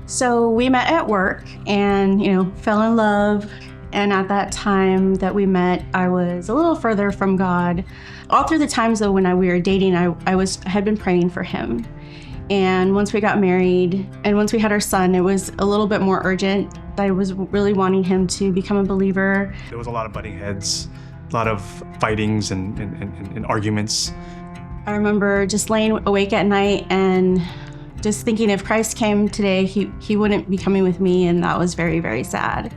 So we met at work and, fell in love. And at that time that we met, I was a little further from God. All through the times though when we were dating, I had been praying for him. And once we got married and once we had our son, it was a little bit more urgent. I was really wanting him to become a believer. There was a lot of butting heads, a lot of fightings and arguments. I remember just laying awake at night and just thinking if Christ came today, he wouldn't be coming with me, and that was very, very sad.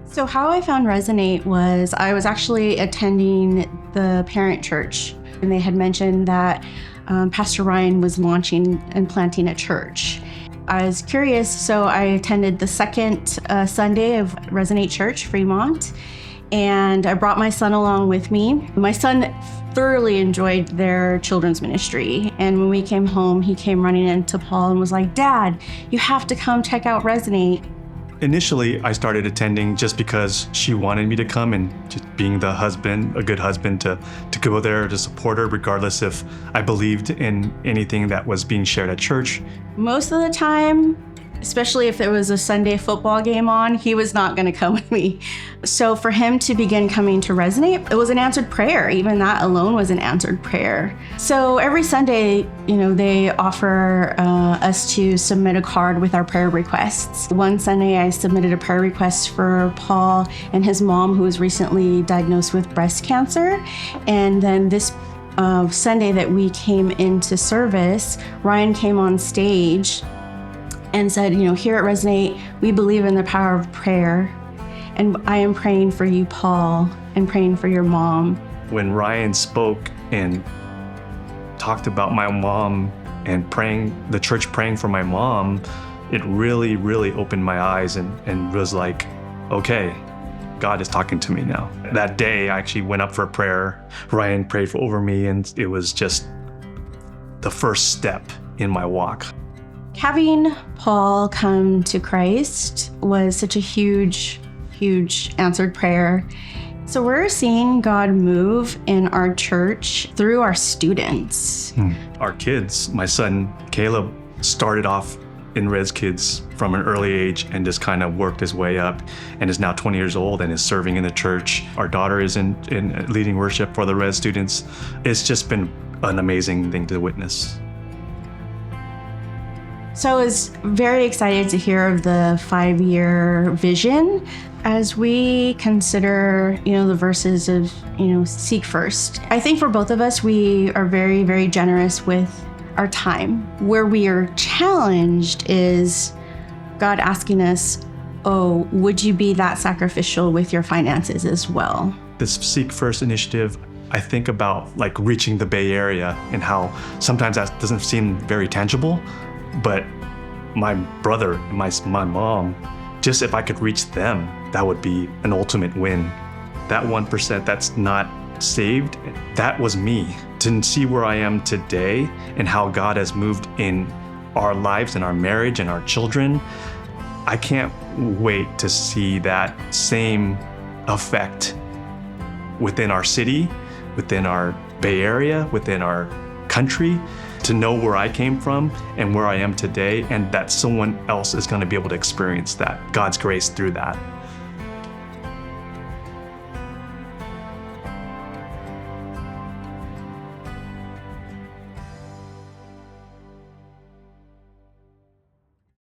So how I found Resonate was I was actually attending the parent church, and they had mentioned that Pastor Ryan was launching and planting a church. I was curious, so I attended the second Sunday of Resonate Church, Fremont, and I brought my son along with me. My son thoroughly enjoyed their children's ministry, and when we came home, he came running into Paul and was like, "Dad, you have to come check out Resonate." Initially, I started attending just because she wanted me to come, and just being the husband, a good husband, to go there to support her, regardless if I believed in anything that was being shared at church. Most of the time, especially if there was a Sunday football game on, he was not going to come with me. So for him to begin coming to Resonate, it was an answered prayer. Even that alone was an answered prayer. So every Sunday, they offer us to submit a card with our prayer requests. One Sunday, I submitted a prayer request for Paul and his mom, who was recently diagnosed with breast cancer. And then this Sunday that we came into service, Ryan came on stage and said, here at Resonate, we believe in the power of prayer. And I am praying for you, Paul, and praying for your mom. When Ryan spoke and talked about my mom and the church praying for my mom, it really, really opened my eyes and was like, okay, God is talking to me now. That day, I actually went up for a prayer. Ryan prayed over me, and it was just the first step in my walk. Having Paul come to Christ was such a huge, huge answered prayer. So we're seeing God move in our church through our students. Our kids, my son Caleb started off in Res Kids from an early age and just kind of worked his way up and is now 20 years old and is serving in the church. Our daughter is in leading worship for the Res students. It's just been an amazing thing to witness. So I was very excited to hear of the 5-year vision as we consider, the verses of, seek first. I think for both of us, we are very, very generous with our time. Where we are challenged is God asking us, would you be that sacrificial with your finances as well? This Seek First initiative, I think about reaching the Bay Area and how sometimes that doesn't seem very tangible. But my brother, my mom, just if I could reach them, that would be an ultimate win. That 1% that's not saved, that was me. To see where I am today and how God has moved in our lives and our marriage and our children, I can't wait to see that same effect within our city, within our Bay Area, within our country, to know where I came from and where I am today, and that someone else is going to be able to experience that, God's grace through that.